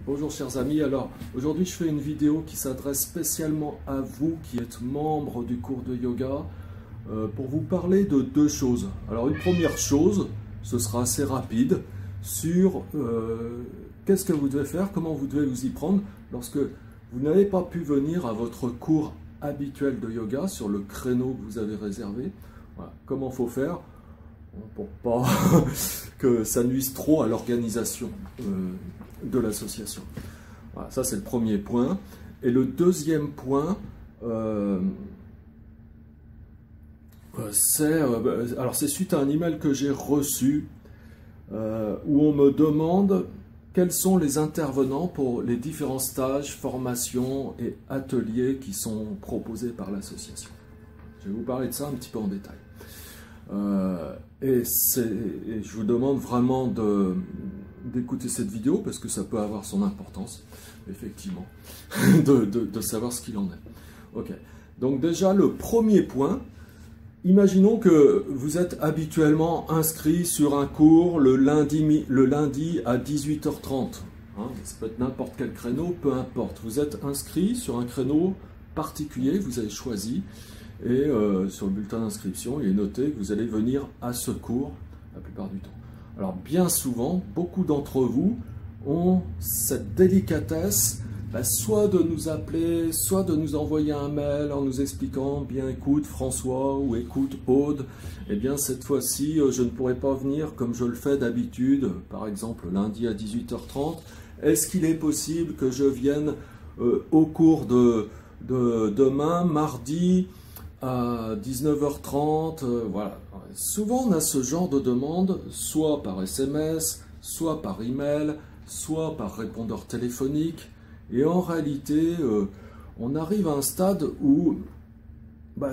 Bonjour chers amis, alors aujourd'hui je fais une vidéo qui s'adresse spécialement à vous qui êtes membre du cours de yoga pour vous parler de deux choses. Alors une première chose, ce sera assez rapide, sur qu'est-ce que vous devez faire, comment vous devez vous y prendre lorsque vous n'avez pas pu venir à votre cours habituel de yoga sur le créneau que vous avez réservé. Voilà, comment il faut faire pour pas que ça nuise trop à l'organisation de l'association. Voilà, ça c'est le premier point. Et le deuxième point, c'est suite à un email que j'ai reçu où on me demande quels sont les intervenants pour les différents stages, formations et ateliers qui sont proposés par l'association. Je vais vous parler de ça un petit peu en détail. Et je vous demande vraiment d'écouter cette vidéo parce que ça peut avoir son importance, effectivement, de savoir ce qu'il en est. Ok, donc déjà le premier point, imaginons que vous êtes habituellement inscrit sur un cours le lundi à 18h30. Hein, ça peut être n'importe quel créneau, peu importe. Vous êtes inscrit sur un créneau particulier, vous avez choisi. Et sur le bulletin d'inscription, il est noté que vous allez venir à ce cours la plupart du temps. Alors bien souvent, beaucoup d'entre vous ont cette délicatesse, soit de nous appeler, soit de nous envoyer un mail en nous expliquant « bien écoute François » ou « écoute Aude, eh bien cette fois-ci je ne pourrai pas venir comme je le fais d'habitude, par exemple lundi à 18h30. Est-ce qu'il est possible que je vienne au cours de demain, mardi, à 19h30, voilà. Souvent on a ce genre de demande, soit par SMS, soit par email, soit par répondeur téléphonique. Et en réalité, on arrive à un stade où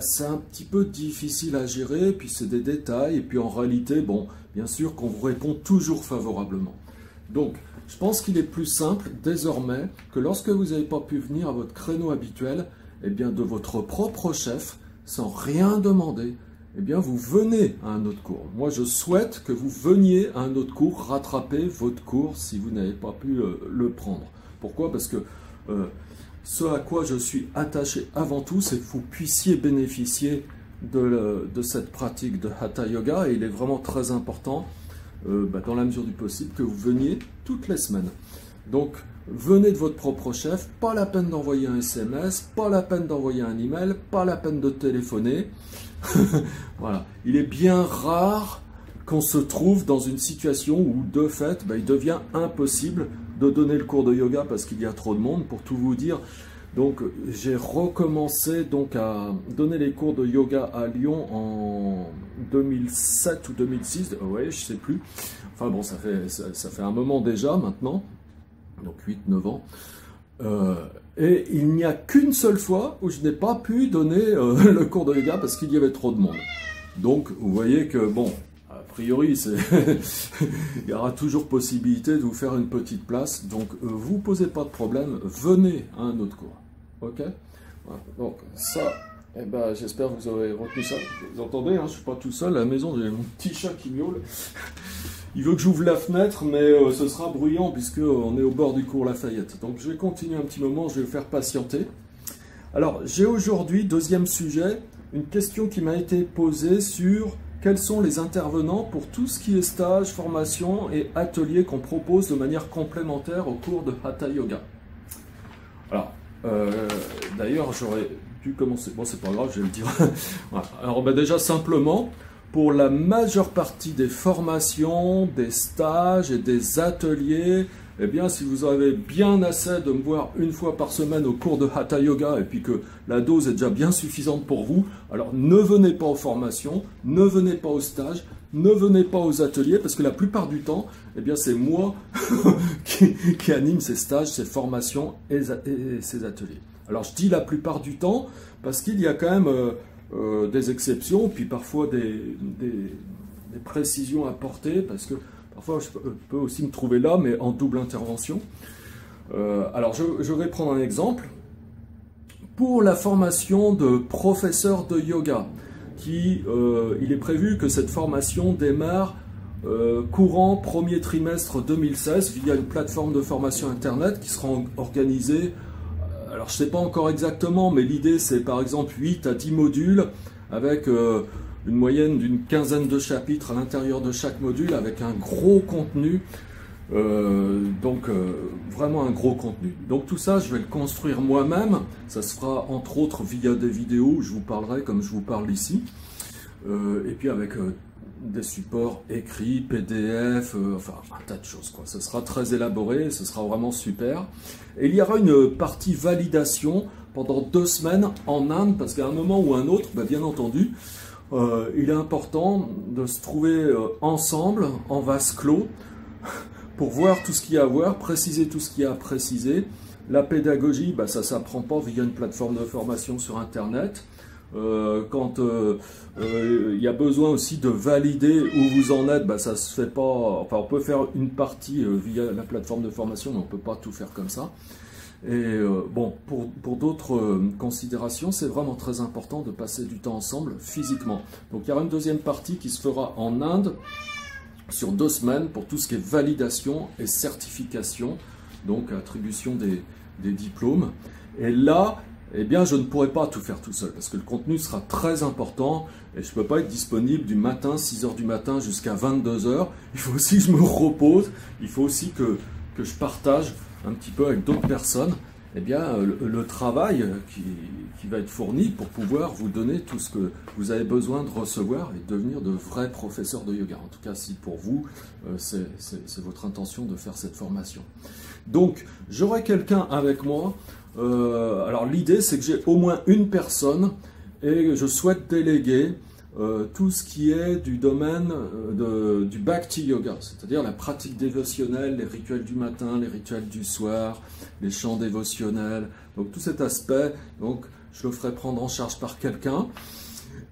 c'est un petit peu difficile à gérer, puis c'est des détails, et puis en réalité, bon, bien sûr qu'on vous répond toujours favorablement. Donc, je pense qu'il est plus simple désormais que lorsque vous n'avez pas pu venir à votre créneau habituel, eh bien de votre propre chef, sans rien demander, eh bien vous venez à un autre cours. Moi, je souhaite que vous veniez à un autre cours, rattraper votre cours si vous n'avez pas pu le prendre. Pourquoi? Parce que ce à quoi je suis attaché avant tout, c'est que vous puissiez bénéficier de cette pratique de Hatha Yoga, et il est vraiment très important, dans la mesure du possible, que vous veniez toutes les semaines. Donc, venez de votre propre chef, pas la peine d'envoyer un SMS, pas la peine d'envoyer un email, pas la peine de téléphoner. Voilà. Il est bien rare qu'on se trouve dans une situation où, de fait, il devient impossible de donner le cours de yoga parce qu'il y a trop de monde, pour tout vous dire. Donc, j'ai recommencé à donner les cours de yoga à Lyon en 2007 ou 2006, ouais, je sais plus. Enfin bon, ça fait un moment déjà maintenant. Donc 8-9 ans, et il n'y a qu'une seule fois où je n'ai pas pu donner le cours de yoga parce qu'il y avait trop de monde. Donc vous voyez que bon, a priori il y aura toujours possibilité de vous faire une petite place, donc vous posez pas de problème, venez à un autre cours, ok? Voilà. Donc ça, j'espère que vous aurez retenu ça. Vous entendez, hein, je suis pas tout seul à la maison, j'ai mon petit chat qui miaule. Il veut que j'ouvre la fenêtre, mais ce sera bruyant puisqu'on est au bord du cours Lafayette. Donc je vais continuer un petit moment, je vais le faire patienter. Alors j'ai aujourd'hui, deuxième sujet, une question qui m'a été posée sur quels sont les intervenants pour tout ce qui est stage, formation et atelier qu'on propose de manière complémentaire au cours de Hatha Yoga. Alors, d'ailleurs j'aurais dû commencer, bon c'est pas grave, je vais le dire. Voilà. Alors déjà simplement, pour la majeure partie des formations, des stages et des ateliers, eh bien, si vous avez bien assez de me voir une fois par semaine au cours de Hatha Yoga et puis que la dose est déjà bien suffisante pour vous, alors ne venez pas aux formations, ne venez pas aux stages, ne venez pas aux ateliers parce que la plupart du temps, eh bien, c'est moi qui anime ces stages, ces formations et ces ateliers. Alors, je dis la plupart du temps parce qu'il y a quand même des exceptions, puis parfois des précisions à apporter, parce que parfois je peux aussi me trouver là, mais en double intervention. Alors je vais prendre un exemple. Pour la formation de professeur de yoga, il est prévu que cette formation démarre courant premier trimestre 2016 via une plateforme de formation internet qui sera organisée, alors je ne sais pas encore exactement, mais l'idée c'est par exemple 8 à 10 modules avec une moyenne d'une quinzaine de chapitres à l'intérieur de chaque module avec un gros contenu, vraiment un gros contenu. Donc tout ça je vais le construire moi-même, ça se fera entre autres via des vidéos où je vous parlerai comme je vous parle ici, et puis avec des supports écrits, PDF, enfin un tas de choses quoi. Ce sera très élaboré, ce sera vraiment super. Et il y aura une partie validation pendant 2 semaines en Inde, parce qu'à un moment ou un autre, bien entendu, il est important de se trouver ensemble, en vase clos, pour voir tout ce qu'il y a à voir, préciser tout ce qu'il y a à préciser. La pédagogie, ça ne s'apprend pas via une plateforme de formation sur Internet. Quand il y a besoin aussi de valider où vous en êtes, ça se fait pas. Enfin, on peut faire une partie via la plateforme de formation, mais on peut pas tout faire comme ça. Et bon, pour d'autres considérations, c'est vraiment très important de passer du temps ensemble physiquement. Donc il y aura une deuxième partie qui se fera en Inde sur 2 semaines pour tout ce qui est validation et certification, donc attribution des diplômes. Et là, eh bien, je ne pourrai pas tout faire tout seul, parce que le contenu sera très important, et je ne peux pas être disponible du matin, 6 h du matin, jusqu'à 22 h. Il faut aussi que je me repose, il faut aussi que je partage un petit peu avec d'autres personnes, eh bien, le travail qui va être fourni pour pouvoir vous donner tout ce que vous avez besoin de recevoir et devenir de vrais professeurs de yoga. En tout cas, si pour vous, c'est votre intention de faire cette formation. Donc, j'aurai quelqu'un avec moi. Alors l'idée c'est que j'ai au moins une personne et je souhaite déléguer tout ce qui est du domaine du Bhakti Yoga, c'est-à-dire la pratique dévotionnelle, les rituels du matin, les rituels du soir, les chants dévotionnels, donc tout cet aspect, donc je le ferai prendre en charge par quelqu'un.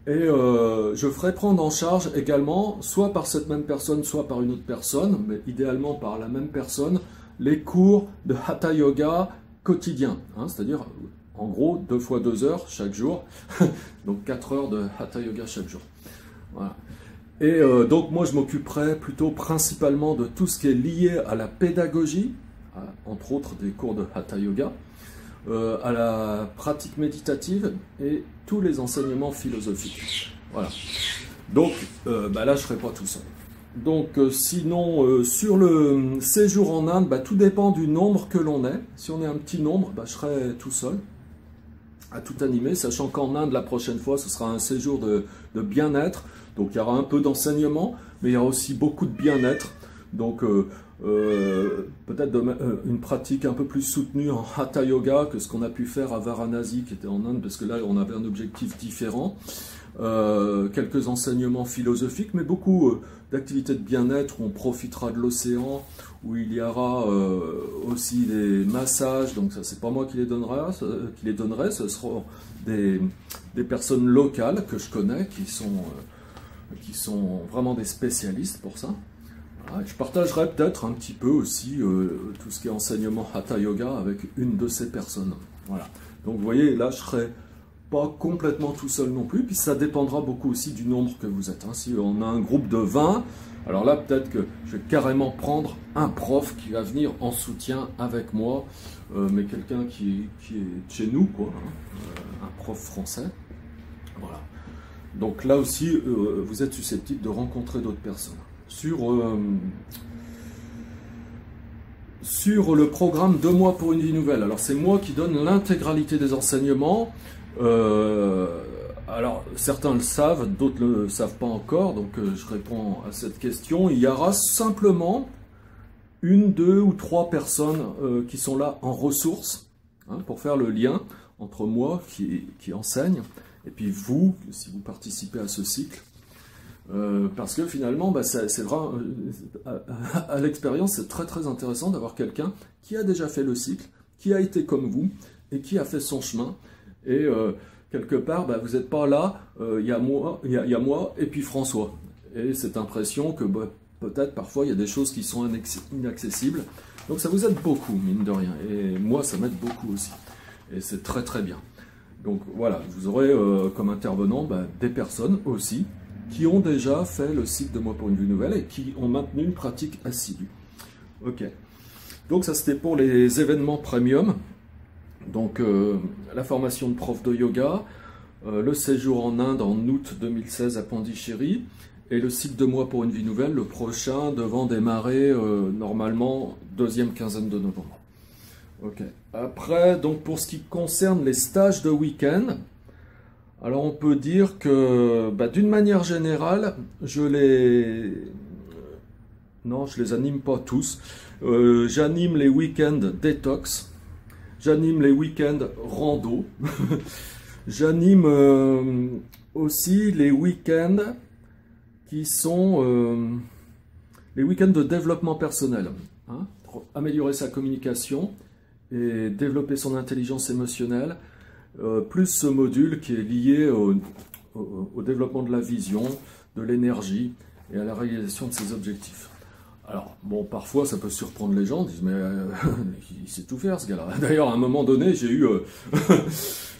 Et je ferai prendre en charge également, soit par cette même personne, soit par une autre personne, mais idéalement par la même personne, les cours de Hatha Yoga quotidien, c'est-à-dire en gros 2 fois 2 heures chaque jour, donc 4 heures de Hatha Yoga chaque jour. Voilà. Et donc moi je m'occuperai plutôt principalement de tout ce qui est lié à la pédagogie, entre autres des cours de Hatha Yoga, à la pratique méditative et tous les enseignements philosophiques. Voilà. Donc là je ne serai pas tout seul. Donc sinon, sur le séjour en Inde, tout dépend du nombre que l'on est. Si on est un petit nombre, je serai tout seul à tout animer, sachant qu'en Inde, la prochaine fois, ce sera un séjour de bien-être. Donc il y aura un peu d'enseignement, mais il y aura aussi beaucoup de bien-être. Donc peut-être une pratique un peu plus soutenue en Hatha Yoga que ce qu'on a pu faire à Varanasi, qui était en Inde, parce que là, on avait un objectif différent. Quelques enseignements philosophiques, mais beaucoup d'activités de bien-être où on profitera de l'océan, où il y aura aussi des massages, donc ça c'est pas moi qui les donnerai, ce seront des personnes locales que je connais, qui sont vraiment des spécialistes pour ça. Voilà. Je partagerai peut-être un petit peu aussi tout ce qui est enseignement Hatha Yoga avec une de ces personnes. Voilà. Donc vous voyez, là je serai pas complètement tout seul non plus, puis ça dépendra beaucoup aussi du nombre que vous êtes. Si on a un groupe de 20, alors là peut-être que je vais carrément prendre un prof qui va venir en soutien avec moi, mais quelqu'un qui est chez nous, quoi, un prof français. Voilà. Donc là aussi, vous êtes susceptible de rencontrer d'autres personnes. Sur le programme 2 mois pour une vie nouvelle, alors c'est moi qui donne l'intégralité des enseignements. Alors certains le savent, d'autres ne le savent pas encore, donc je réponds à cette question. Il y aura simplement 1, 2 ou 3 personnes qui sont là en ressources, pour faire le lien entre moi qui enseigne et puis vous, si vous participez à ce cycle. Parce que finalement, c'est vrai, à l'expérience, c'est très très intéressant d'avoir quelqu'un qui a déjà fait le cycle, qui a été comme vous et qui a fait son chemin. Et quelque part, vous n'êtes pas là, il y a moi et puis François. Et cette impression que peut-être parfois il y a des choses qui sont inaccessibles. Donc ça vous aide beaucoup, mine de rien. Et moi, ça m'aide beaucoup aussi. Et c'est très très bien. Donc voilà, vous aurez comme intervenant des personnes aussi qui ont déjà fait le cycle de Moi pour une vie nouvelle et qui ont maintenu une pratique assidue. Ok. Donc ça c'était pour les événements premium. Donc la formation de prof de yoga, le séjour en Inde en août 2016 à Pondichéry et le cycle de Moi pour une vie nouvelle, le prochain devant démarrer normalement deuxième quinzaine de novembre. Ok. Après, donc pour ce qui concerne les stages de week-end, alors on peut dire que d'une manière générale, je les anime pas tous. J'anime les week-ends détox, j'anime les week-ends rando, j'anime aussi les week-ends qui sont les week-ends de développement personnel, hein, pour améliorer sa communication et développer son intelligence émotionnelle, plus ce module qui est lié au développement de la vision, de l'énergie et à la réalisation de ses objectifs. Alors, bon, parfois ça peut surprendre les gens, ils disent mais il sait tout faire ce gars-là. D'ailleurs, à un moment donné, j'ai eu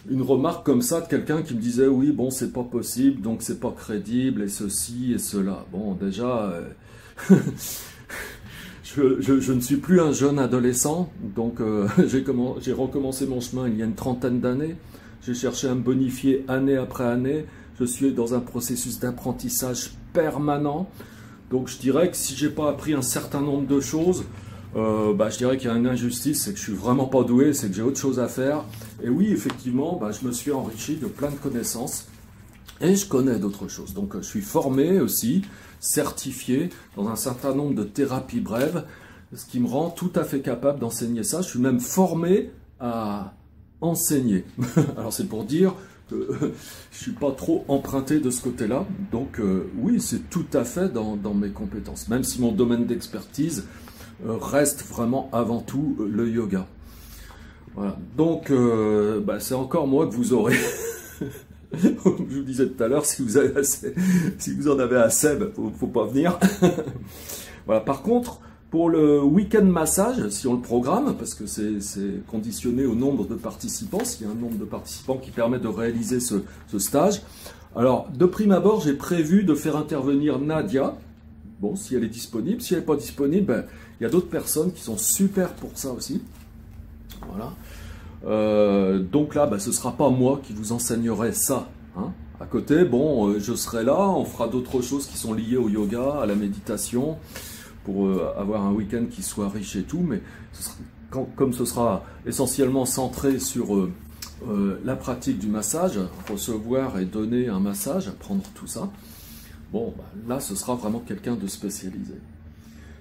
une remarque comme ça de quelqu'un qui me disait oui, bon, c'est pas possible, donc c'est pas crédible, et ceci et cela. Bon, déjà, je ne suis plus un jeune adolescent, donc j'ai recommencé mon chemin il y a une trentaine d'années. J'ai cherché à me bonifier année après année. Je suis dans un processus d'apprentissage permanent. Donc je dirais que si j'ai pas appris un certain nombre de choses, je dirais qu'il y a une injustice, c'est que je suis vraiment pas doué, c'est que j'ai autre chose à faire. Et oui, effectivement, je me suis enrichi de plein de connaissances et je connais d'autres choses. Donc je suis formé aussi, certifié dans un certain nombre de thérapies brèves, ce qui me rend tout à fait capable d'enseigner ça. Je suis même formé à enseigner. Alors c'est pour dire que je ne suis pas trop emprunté de ce côté-là. Donc oui, c'est tout à fait dans mes compétences, même si mon domaine d'expertise reste vraiment avant tout le yoga. Voilà. Donc c'est encore moi que vous aurez. Je vous disais tout à l'heure, si vous en avez assez, faut pas venir. Voilà. Par contre, pour le week-end massage, si on le programme, parce que c'est conditionné au nombre de participants, s'il y a un nombre de participants qui permet de réaliser ce stage. Alors, de prime abord, j'ai prévu de faire intervenir Nadia. Bon, si elle est disponible. Si elle n'est pas disponible, il y a d'autres personnes qui sont super pour ça aussi. Voilà. Donc là, ce ne sera pas moi qui vous enseignerai ça. Hein. À côté, bon, je serai là, on fera d'autres choses qui sont liées au yoga, à la méditation, pour avoir un week-end qui soit riche et tout, mais comme ce sera essentiellement centré sur la pratique du massage, recevoir et donner un massage, apprendre tout ça, bon, là, ce sera vraiment quelqu'un de spécialisé.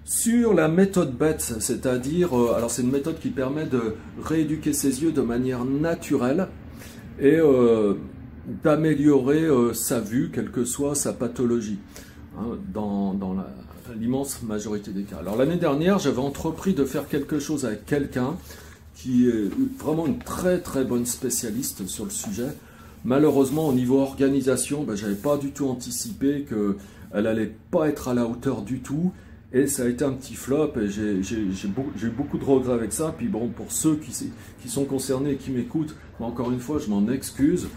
Sur la méthode BETS, c'est-à-dire, alors c'est une méthode qui permet de rééduquer ses yeux de manière naturelle et d'améliorer sa vue, quelle que soit sa pathologie, hein, dans l'immense majorité des cas. Alors l'année dernière, j'avais entrepris de faire quelque chose avec quelqu'un qui est vraiment une très très bonne spécialiste sur le sujet. Malheureusement, au niveau organisation, je n'avais pas du tout anticipé qu'elle n'allait pas être à la hauteur du tout. Et ça a été un petit flop et j'ai eu beaucoup de regrets avec ça. Puis bon, pour ceux qui sont concernés et qui m'écoutent, encore une fois, je m'en excuse.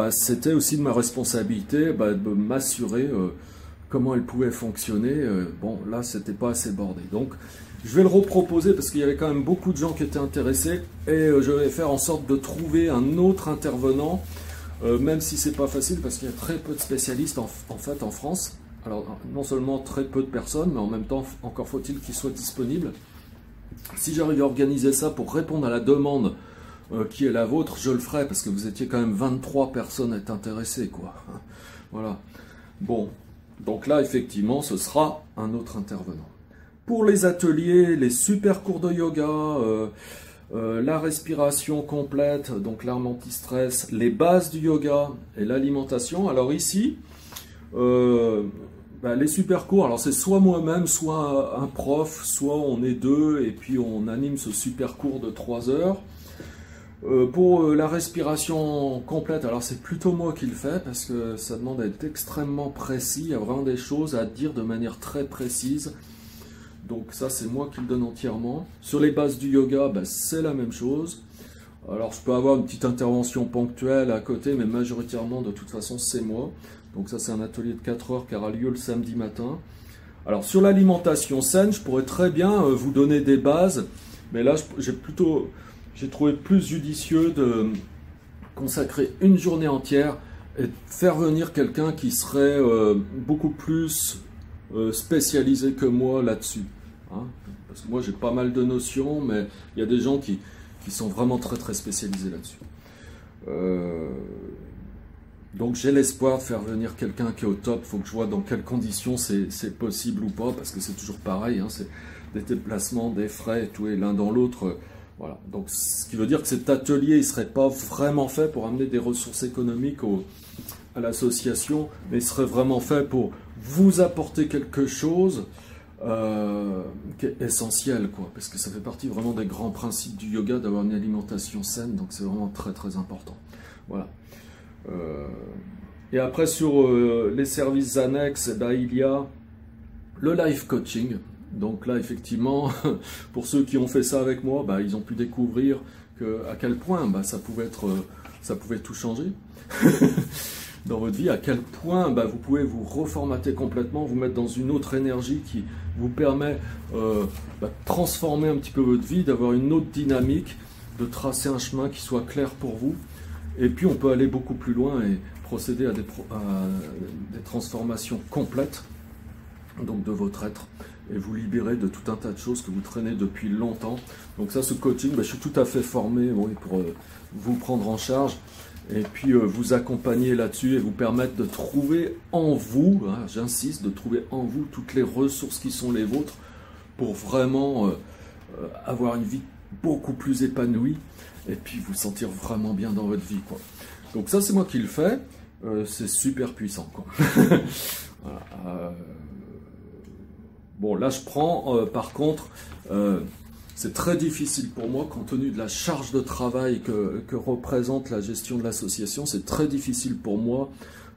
C'était aussi de ma responsabilité de m'assurer comment elle pouvait fonctionner. Bon, là, c'était pas assez bordé. Donc, je vais le reproposer parce qu'il y avait quand même beaucoup de gens qui étaient intéressés. Et je vais faire en sorte de trouver un autre intervenant, même si c'est pas facile parce qu'il y a très peu de spécialistes en fait en France. Alors, non seulement très peu de personnes, mais en même temps, encore faut-il qu'ils soient disponibles. Si j'arrive à organiser ça pour répondre à la demande qui est la vôtre, je le ferai, parce que vous étiez quand même 23 personnes à être intéressées, quoi. Voilà. Bon, donc là, effectivement, ce sera un autre intervenant. Pour les ateliers, les super cours de yoga, la respiration complète, donc l'arme anti-stress, les bases du yoga et l'alimentation. Alors ici, les super cours, alors c'est soit moi-même, soit un prof, soit on est deux et puis on anime ce super cours de 3 heures. Pour la respiration complète, alors c'est plutôt moi qui le fais parce que ça demande à être extrêmement précis, il y a vraiment des choses à dire de manière très précise. Donc ça c'est moi qui le donne entièrement. Sur les bases du yoga, c'est la même chose. Alors je peux avoir une petite intervention ponctuelle à côté, mais majoritairement de toute façon c'est moi. Donc ça c'est un atelier de 4 heures qui aura lieu le samedi matin. Alors sur l'alimentation saine, je pourrais très bien vous donner des bases, mais là j'ai trouvé plus judicieux de consacrer une journée entière et de faire venir quelqu'un qui serait beaucoup plus spécialisé que moi là-dessus. Hein, parce que moi j'ai pas mal de notions, mais il y a des gens qui sont vraiment très très spécialisés là-dessus. Donc j'ai l'espoir de faire venir quelqu'un qui est au top. Il faut que je vois dans quelles conditions c'est possible ou pas, parce que c'est toujours pareil, hein, c'est des déplacements, des frais, tout est l'un dans l'autre. Voilà. Donc ce qui veut dire que cet atelier ne serait pas vraiment fait pour amener des ressources économiques à l'association, mais il serait vraiment fait pour vous apporter quelque chose qui est essentiel, quoi, parce que ça fait partie vraiment des grands principes du yoga d'avoir une alimentation saine, donc c'est vraiment très très important. Voilà. Et après sur les services annexes, eh ben, il y a le life coaching. Donc là effectivement, pour ceux qui ont fait ça avec moi, bah, ils ont pu découvrir à quel point bah, ça pouvait tout changer dans votre vie, à quel point bah, vous pouvez vous reformater complètement, vous mettre dans une autre énergie qui vous permet de transformer un petit peu votre vie, d'avoir une autre dynamique, de tracer un chemin qui soit clair pour vous. Et puis on peut aller beaucoup plus loin et procéder à des transformations complètes donc de votre être, et vous libérer de tout un tas de choses que vous traînez depuis longtemps. Donc ça, ce coaching, bah, je suis tout à fait formé pour vous prendre en charge et puis vous accompagner là-dessus et vous permettre de trouver en vous, hein, j'insiste, de trouver en vous toutes les ressources qui sont les vôtres pour vraiment avoir une vie beaucoup plus épanouie et puis vous sentir vraiment bien dans votre vie, quoi. Donc ça, c'est moi qui le fais, c'est super puissant, quoi. Voilà, bon, là je prends, par contre, c'est très difficile pour moi, compte tenu de la charge de travail que représente la gestion de l'association, c'est très difficile pour moi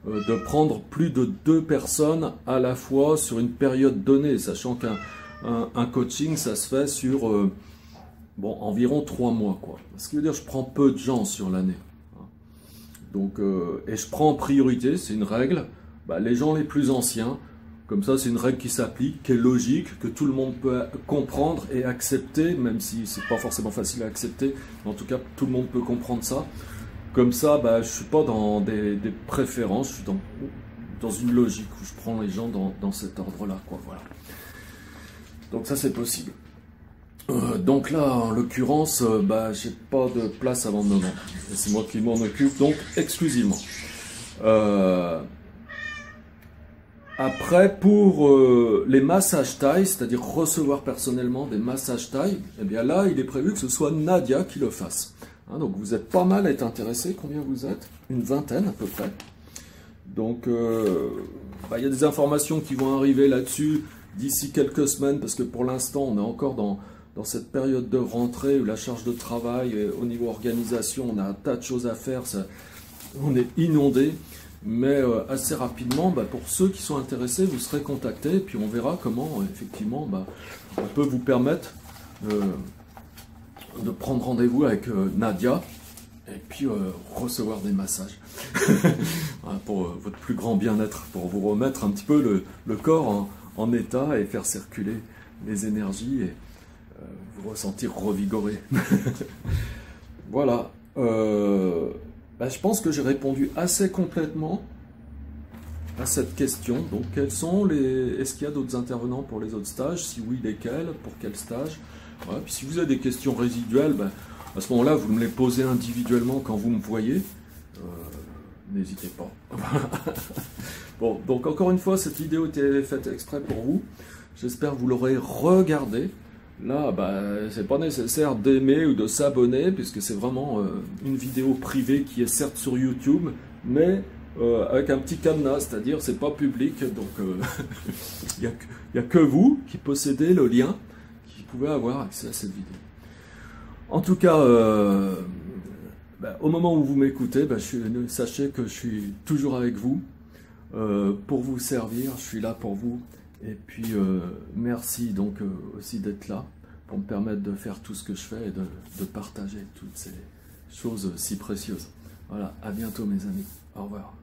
de prendre plus de 2 personnes à la fois sur une période donnée, sachant qu'un coaching, ça se fait sur environ 3 mois, quoi. Ce qui veut dire que je prends peu de gens sur l'année. Donc, et je prends en priorité, c'est une règle, les gens les plus anciens. Comme ça, c'est une règle qui s'applique, qui est logique, que tout le monde peut comprendre et accepter, même si c'est pas forcément facile à accepter. En tout cas, tout le monde peut comprendre ça. Comme ça, je suis pas dans des préférences, je suis dans une logique où je prends les gens dans cet ordre-là, quoi. Voilà. Donc ça, c'est possible. Donc là, en l'occurrence, j'ai pas de place avant novembre. Et c'est moi qui m'en occupe, donc exclusivement. Après, pour les massages thaï, c'est-à-dire recevoir personnellement des massages thaï, eh bien là, il est prévu que ce soit Nadia qui le fasse. Hein, donc vous êtes pas mal à être intéressés. Combien vous êtes? Une vingtaine à peu près. Donc il y a des informations qui vont arriver là-dessus d'ici quelques semaines, parce que pour l'instant, on est encore dans cette période de rentrée où la charge de travail, au niveau organisation, on a un tas de choses à faire, on est inondé. Mais assez rapidement, pour ceux qui sont intéressés, vous serez contactés et puis on verra comment, effectivement, on peut vous permettre de prendre rendez-vous avec Nadia et puis recevoir des massages pour votre plus grand bien-être, pour vous remettre un petit peu le corps en état et faire circuler les énergies et vous ressentir revigoré. Voilà. Je pense que j'ai répondu assez complètement à cette question. Donc, est-ce qu'il y a d'autres intervenants pour les autres stages? Si oui, lesquels? Pour quel stage? Voilà. Puis si vous avez des questions résiduelles, à ce moment-là, vous me les posez individuellement quand vous me voyez. N'hésitez pas. Bon, donc encore une fois, cette vidéo était faite exprès pour vous. J'espère que vous l'aurez regardée. Là, c'est pas nécessaire d'aimer ou de s'abonner, puisque c'est vraiment une vidéo privée qui est certes sur YouTube, mais avec un petit cadenas, c'est-à-dire c'est pas public, donc il n'y a que vous qui possédez le lien, qui pouvez avoir accès à cette vidéo. En tout cas, au moment où vous m'écoutez, sachez que je suis toujours avec vous, pour vous servir, je suis là pour vous. Et puis, merci donc aussi d'être là pour me permettre de faire tout ce que je fais et de partager toutes chose si précieuse. Voilà, à bientôt mes amis. Au revoir.